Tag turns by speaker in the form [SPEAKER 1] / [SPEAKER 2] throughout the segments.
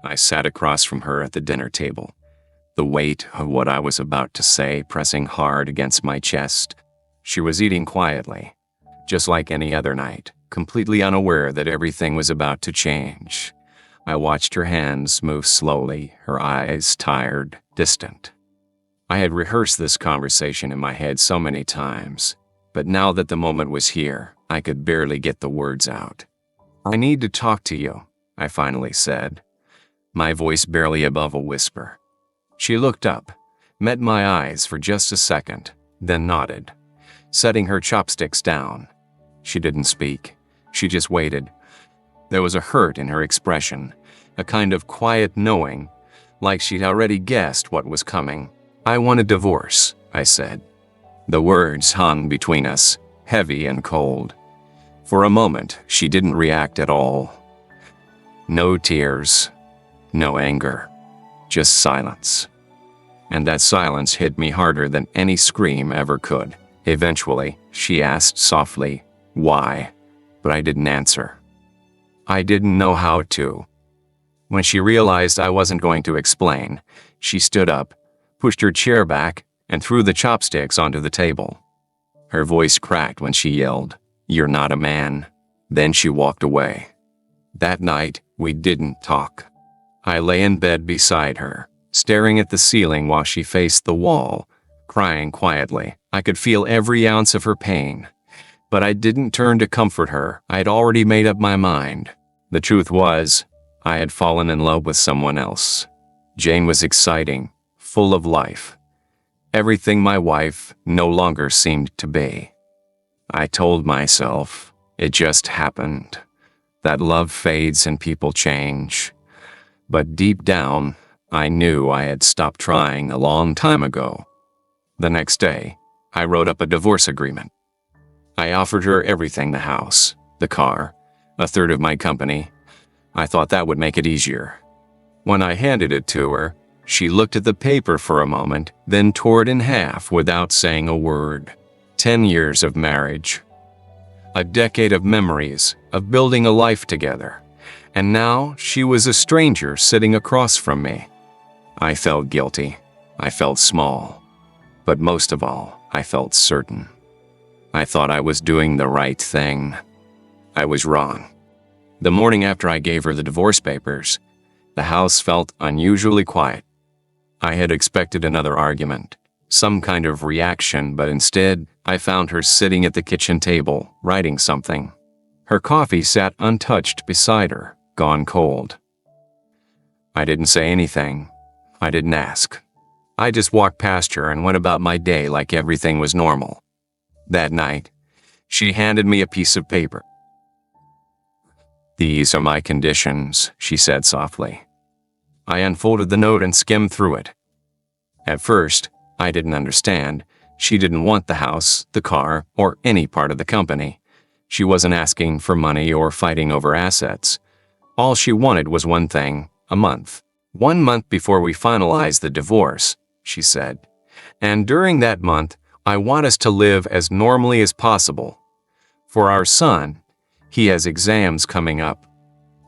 [SPEAKER 1] I sat across from her at the dinner table, the weight of what I was about to say pressing hard against my chest. She was eating quietly, just like any other night, completely unaware that everything was about to change. I watched her hands move slowly, her eyes tired, distant. I had rehearsed this conversation in my head so many times, but now that the moment was here, I could barely get the words out. "I need to talk to you," I finally said, my voice barely above a whisper. She looked up, met my eyes for just a second, then nodded, setting her chopsticks down. She didn't speak. She just waited. There was a hurt in her expression, a kind of quiet knowing, like she'd already guessed what was coming. "I want a divorce," I said. The words hung between us, heavy and cold. For a moment, she didn't react at all. No tears, no anger, just silence. And that silence hit me harder than any scream ever could. Eventually, she asked softly, "Why?" But I didn't answer. I didn't know how to. When she realized I wasn't going to explain, she stood up, pushed her chair back, and threw the chopsticks onto the table. Her voice cracked when she yelled, "You're not a man." Then she walked away. That night, we didn't talk. I lay in bed beside her, staring at the ceiling while she faced the wall, crying quietly. I could feel every ounce of her pain. But I didn't turn to comfort her. I had already made up my mind. The truth was, I had fallen in love with someone else. Jane was exciting, full of life. Everything my wife no longer seemed to be. I told myself, it just happened, that love fades and people change. But deep down, I knew I had stopped trying a long time ago. The next day, I wrote up a divorce agreement. I offered her everything: the house, the car, a third of my company. I thought that would make it easier. When I handed it to her, she looked at the paper for a moment, then tore it in half without saying a word. 10 years of marriage. A decade of memories, of building a life together. And now she was a stranger sitting across from me. I felt guilty. I felt small. But most of all, I felt certain. I thought I was doing the right thing. I was wrong. The morning after I gave her the divorce papers, the house felt unusually quiet. I had expected another argument, some kind of reaction, but instead, I found her sitting at the kitchen table, writing something. Her coffee sat untouched beside her, gone cold. I didn't say anything. I didn't ask. I just walked past her and went about my day like everything was normal. That night, she handed me a piece of paper. "These are my conditions," she said softly. I unfolded the note and skimmed through it. At first, I didn't understand. She didn't want the house, the car, or any part of the company. She wasn't asking for money or fighting over assets. All she wanted was one thing: a month. 1 month before we finalize the divorce, she said. And during that month, I want us to live as normally as possible. For our son, he has exams coming up.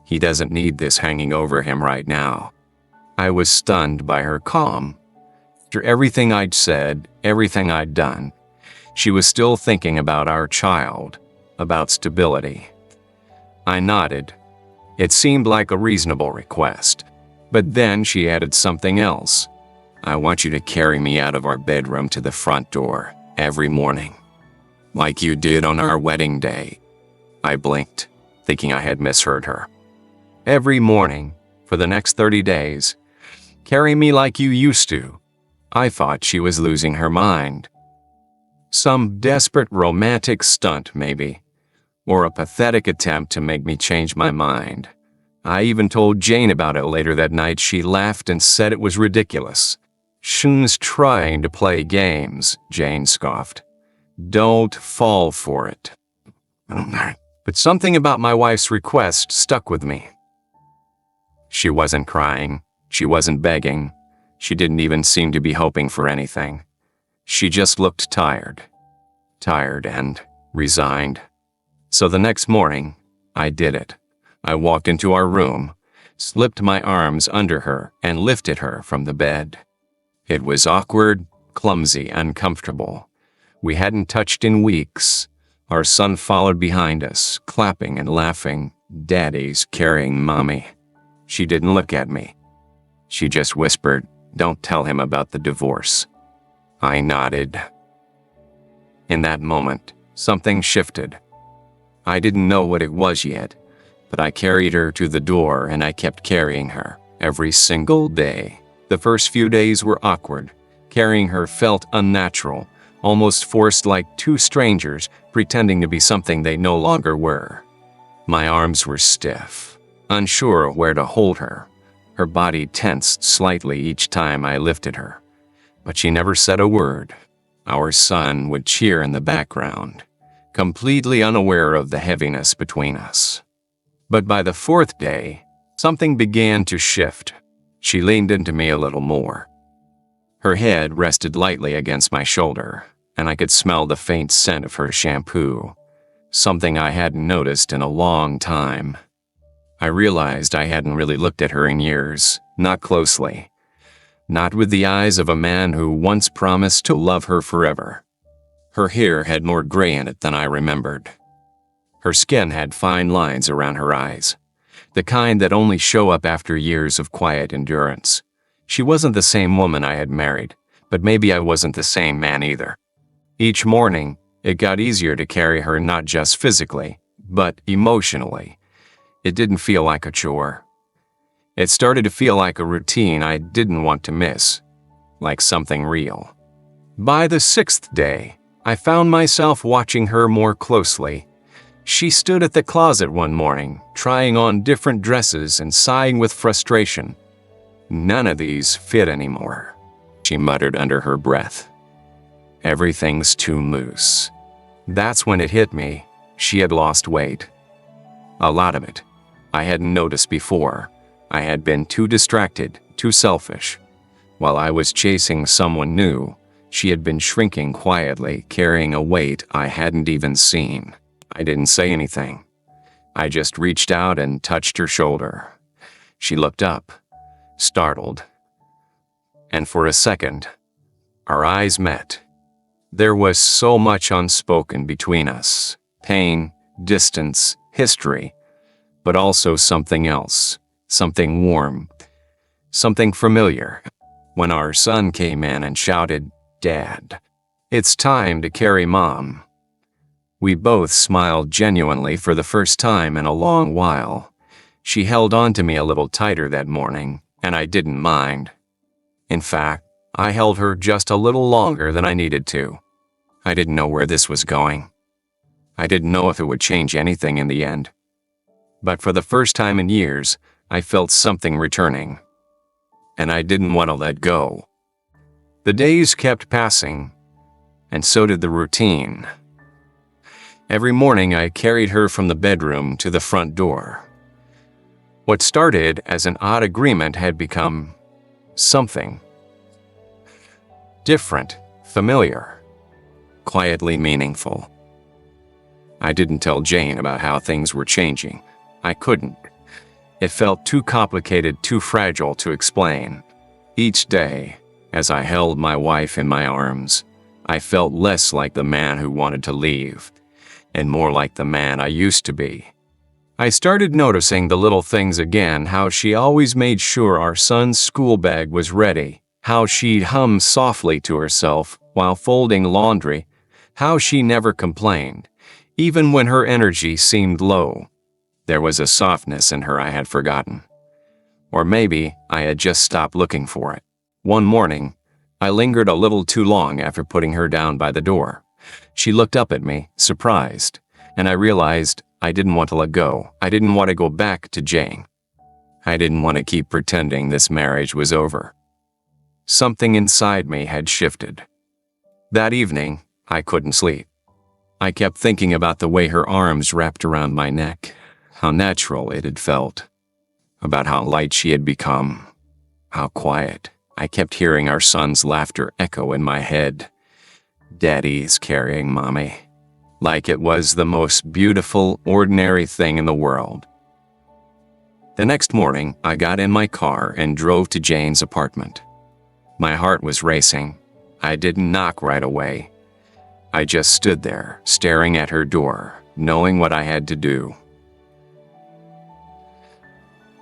[SPEAKER 1] He doesn't need this hanging over him right now. I was stunned by her calm. After everything I'd said, everything I'd done, she was still thinking about our child, about stability. I nodded. It seemed like a reasonable request. But then she added something else. "I want you to carry me out of our bedroom to the front door every morning, like you did on our wedding day." I blinked, thinking I had misheard her. "Every morning, for the next 30 days. Carry me like you used to." I thought she was losing her mind. Some desperate romantic stunt, maybe, or a pathetic attempt to make me change my mind. I even told Jane about it later that night. She laughed and said it was ridiculous. "Shun's trying to play games," Jane scoffed. "Don't fall for it." But something about my wife's request stuck with me. She wasn't crying. She wasn't begging. She didn't even seem to be hoping for anything. She just looked tired. Tired and resigned. So the next morning, I did it. I walked into our room, slipped my arms under her, and lifted her from the bed. It was awkward, clumsy, uncomfortable. We hadn't touched in weeks. Our son followed behind us, clapping and laughing. Daddy's carrying Mommy. She didn't look at me. She just whispered, "Don't tell him about the divorce." I nodded. In that moment, something shifted. I didn't know what it was yet, but I carried her to the door and I kept carrying her every single day. The first few days were awkward. Carrying her felt unnatural, almost forced, like two strangers pretending to be something they no longer were. My arms were stiff, unsure where to hold her. Her body tensed slightly each time I lifted her, but she never said a word. Our son would cheer in the background, completely unaware of the heaviness between us. But by the fourth day, something began to shift. She leaned into me a little more. Her head rested lightly against my shoulder, and I could smell the faint scent of her shampoo, something I hadn't noticed in a long time. I realized I hadn't really looked at her in years, not closely, not with the eyes of a man who once promised to love her forever. Her hair had more gray in it than I remembered. Her skin had fine lines around her eyes, the kind that only show up after years of quiet endurance. She wasn't the same woman I had married, but maybe I wasn't the same man either. Each morning, it got easier to carry her, not just physically, but emotionally. It didn't feel like a chore. It started to feel like a routine I didn't want to miss, like something real. By the sixth day, I found myself watching her more closely. She stood at the closet one morning, trying on different dresses and sighing with frustration. "None of these fit anymore," she muttered under her breath. "Everything's too loose." That's when it hit me. She had lost weight. A lot of it. I hadn't noticed before. I had been too distracted, too selfish. While I was chasing someone new, she had been shrinking quietly, carrying a weight I hadn't even seen. I didn't say anything. I just reached out and touched her shoulder. She looked up, startled. And for a second, our eyes met. There was so much unspoken between us. Pain, distance, history, but also something else, something warm, something familiar. When our son came in and shouted, "Dad, it's time to carry Mom," we both smiled genuinely for the first time in a long while. She held on to me a little tighter that morning, and I didn't mind. In fact, I held her just a little longer than I needed to. I didn't know where this was going. I didn't know if it would change anything in the end. But for the first time in years, I felt something returning. And I didn't want to let go. The days kept passing, and so did the routine. Every morning I carried her from the bedroom to the front door. What started as an odd agreement had become something different, familiar, quietly meaningful. I didn't tell Jane about how things were changing. I couldn't. It felt too complicated, too fragile to explain. Each day, as I held my wife in my arms, I felt less like the man who wanted to leave, and more like the man I used to be. I started noticing the little things again, how she always made sure our son's school bag was ready, how she'd hum softly to herself while folding laundry, how she never complained, even when her energy seemed low. There was a softness in her I had forgotten. Or maybe I had just stopped looking for it. One morning, I lingered a little too long after putting her down by the door. She looked up at me, surprised, and I realized I didn't want to let go. I didn't want to go back to Jane. I didn't want to keep pretending this marriage was over. Something inside me had shifted. That evening, I couldn't sleep. I kept thinking about the way her arms wrapped around my neck, how natural it had felt, about how light she had become, how quiet. I kept hearing our son's laughter echo in my head. "Daddy's carrying Mommy," like it was the most beautiful, ordinary thing in the world. The next morning, I got in my car and drove to Jane's apartment. My heart was racing. I didn't knock right away. I just stood there, staring at her door, knowing what I had to do.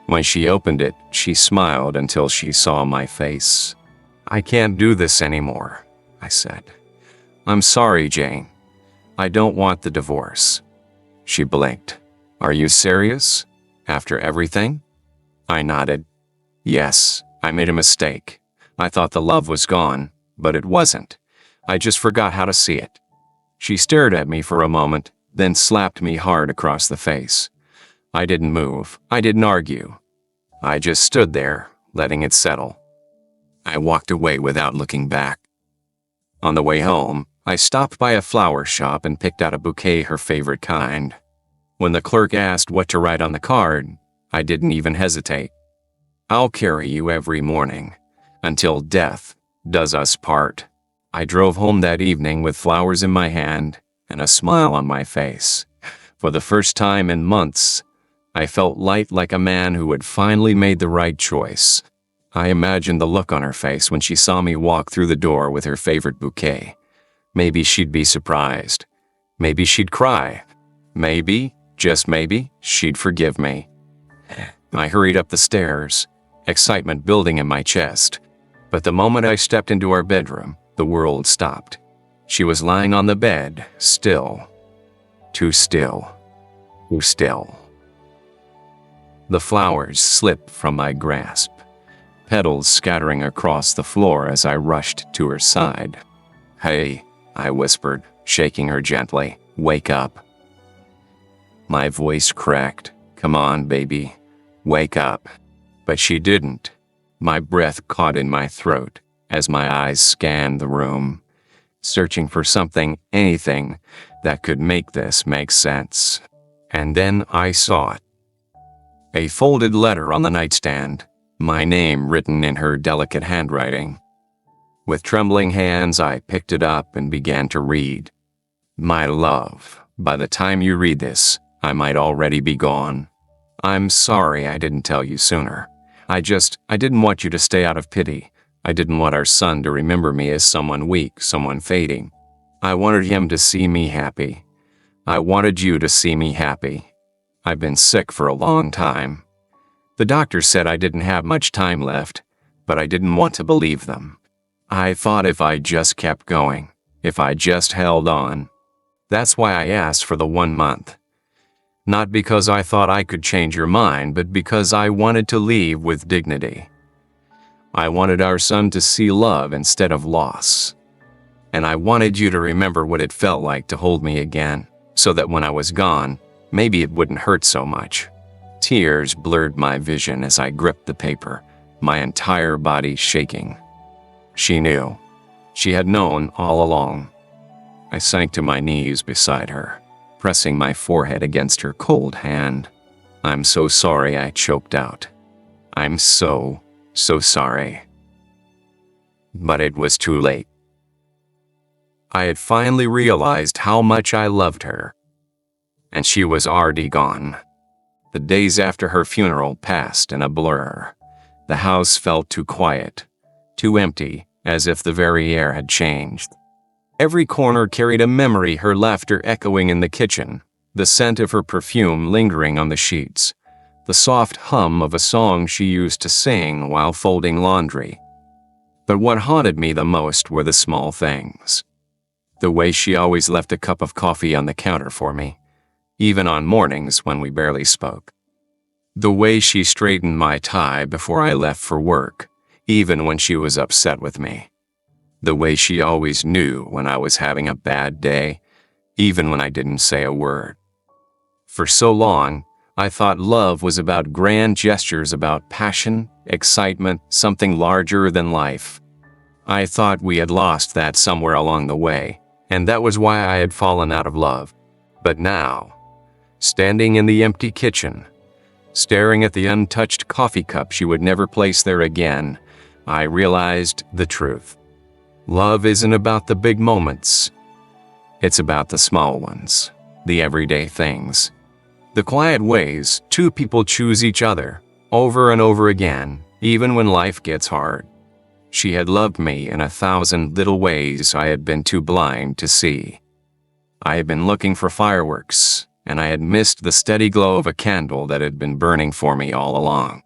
[SPEAKER 1] When she opened it, she smiled until she saw my face. "I can't do this anymore," I said. "I'm sorry, Jane. I don't want the divorce." She blinked. "Are you serious? After everything?" I nodded. "Yes, I made a mistake. I thought the love was gone, but it wasn't. I just forgot how to see it." She stared at me for a moment, then slapped me hard across the face. I didn't move. I didn't argue. I just stood there, letting it settle. I walked away without looking back. On the way home, I stopped by a flower shop and picked out a bouquet her favorite kind. When the clerk asked what to write on the card, I didn't even hesitate. "I'll carry you every morning, until death does us part." I drove home that evening with flowers in my hand and a smile on my face. For the first time in months, I felt light, like a man who had finally made the right choice. I imagined the look on her face when she saw me walk through the door with her favorite bouquet. Maybe she'd be surprised. Maybe she'd cry. Maybe, just maybe, she'd forgive me. I hurried up the stairs, excitement building in my chest. But the moment I stepped into our bedroom, the world stopped. She was lying on the bed, still. Too still. Too still. The flowers slipped from my grasp, petals scattering across the floor as I rushed to her side. "Hey," I whispered, shaking her gently. "Wake up." My voice cracked. "Come on, baby. Wake up." But she didn't. My breath caught in my throat as my eyes scanned the room, searching for something, anything, that could make this make sense. And then I saw it. A folded letter on the nightstand, my name written in her delicate handwriting. With trembling hands, I picked it up and began to read. "My love, by the time you read this, I might already be gone. I'm sorry I didn't tell you sooner. I didn't want you to stay out of pity. I didn't want our son to remember me as someone weak, someone fading. I wanted him to see me happy. I wanted you to see me happy. I've been sick for a long time. The doctor said I didn't have much time left, but I didn't want to believe them. I thought if I just kept going, if I just held on. That's why I asked for the 1 month. Not because I thought I could change your mind, but because I wanted to leave with dignity. I wanted our son to see love instead of loss. And I wanted you to remember what it felt like to hold me again, so that when I was gone, maybe it wouldn't hurt so much." Tears blurred my vision as I gripped the paper, my entire body shaking. She knew. She had known all along. I sank to my knees beside her, pressing my forehead against her cold hand. "I'm so sorry," I choked out. "I'm so sorry." But it was too late. I had finally realized how much I loved her, and she was already gone. The days after her funeral passed in a blur. The house felt too quiet, too empty, as if the very air had changed. Every corner carried a memory, her laughter echoing in the kitchen, the scent of her perfume lingering on the sheets, the soft hum of a song she used to sing while folding laundry. But what haunted me the most were the small things. The way she always left a cup of coffee on the counter for me, even on mornings when we barely spoke. The way she straightened my tie before I left for work, even when she was upset with me. The way she always knew when I was having a bad day, even when I didn't say a word. For so long, I thought love was about grand gestures, about passion, excitement, something larger than life. I thought we had lost that somewhere along the way, and that was why I had fallen out of love. But now, standing in the empty kitchen, staring at the untouched coffee cup she would never place there again, I realized the truth. Love isn't about the big moments. It's about the small ones, the everyday things. The quiet ways two people choose each other, over and over again, even when life gets hard. She had loved me in 1,000 little ways I had been too blind to see. I had been looking for fireworks, and I had missed the steady glow of a candle that had been burning for me all along.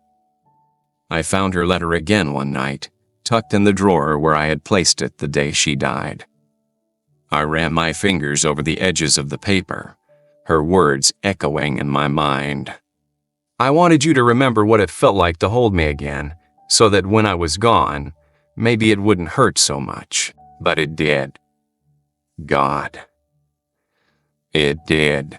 [SPEAKER 1] I found her letter again one night, tucked in the drawer where I had placed it the day she died. I ran my fingers over the edges of the paper, her words echoing in my mind. I wanted you to remember what it felt like to hold me again, so that when I was gone, maybe it wouldn't hurt so much. But it did. God. It did.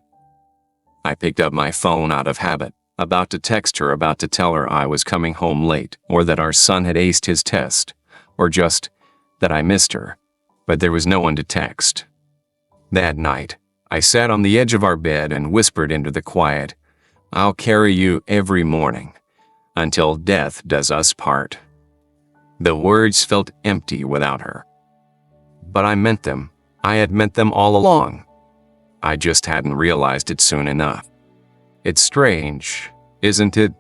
[SPEAKER 1] I picked up my phone out of habit, about to text her, about to tell her I was coming home late, or that our son had aced his test, or just that I missed her, but there was no one to text. That night, I sat on the edge of our bed and whispered into the quiet, "I'll carry you every morning, until death does us part." The words felt empty without her. But I meant them. I had meant them all along. I just hadn't realized it soon enough. It's strange, isn't it?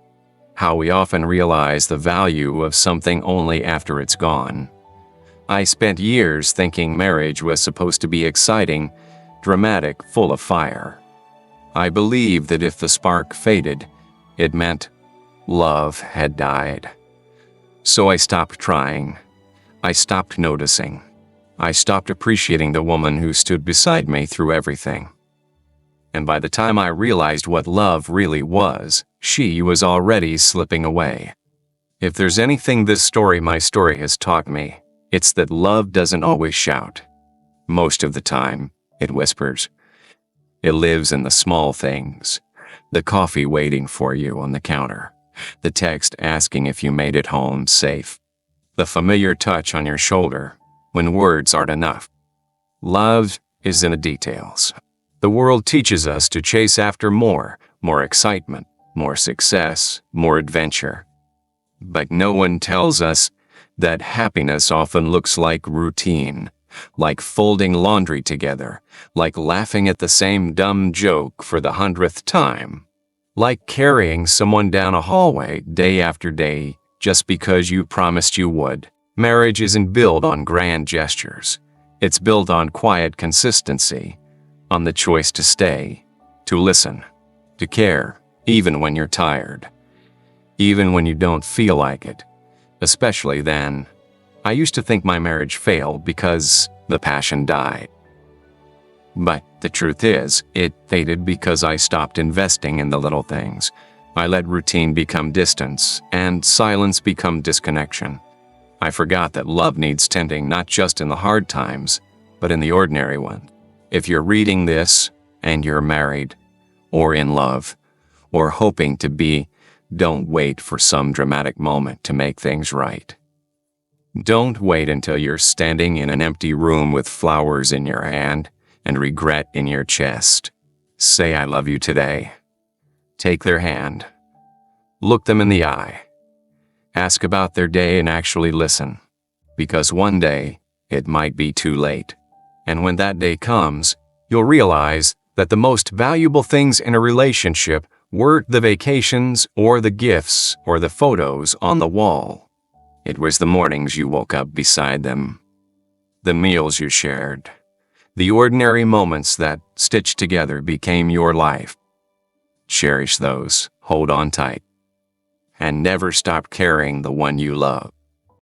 [SPEAKER 1] How we often realize the value of something only after it's gone. I spent years thinking marriage was supposed to be exciting, dramatic, full of fire. I believed that if the spark faded, it meant love had died. So I stopped trying. I stopped noticing. I stopped appreciating the woman who stood beside me through everything. And by the time I realized what love really was, she was already slipping away. If there's anything my story has taught me, it's that love doesn't always shout. Most of the time, it whispers. It lives in the small things. The coffee waiting for you on the counter. The text asking if you made it home safe. The familiar touch on your shoulder when words aren't enough. Love is in the details. The world teaches us to chase after more excitement, more success, more adventure. But no one tells us that happiness often looks like routine, like folding laundry together, like laughing at the same dumb joke for the 100th time, like carrying someone down a hallway day after day just because you promised you would. Marriage isn't built on grand gestures. It's built on quiet consistency, on the choice to stay, to listen, to care, even when you're tired, even when you don't feel like it, especially then. I used to think my marriage failed because the passion died. But the truth is, it faded because I stopped investing in the little things. I let routine become distance, and silence become disconnection. I forgot that love needs tending not just in the hard times, but in the ordinary ones. If you're reading this, and you're married, or in love, or hoping to be, don't wait for some dramatic moment to make things right. Don't wait until you're standing in an empty room with flowers in your hand and regret in your chest. Say I love you today. Take their hand. Look them in the eye. Ask about their day and actually listen. Because one day, it might be too late. And when that day comes, you'll realize that the most valuable things in a relationship weren't the vacations or the gifts or the photos on the wall. It was the mornings you woke up beside them, the meals you shared, the ordinary moments that, stitched together, became your life. Cherish those, hold on tight, and never stop carrying the one you love.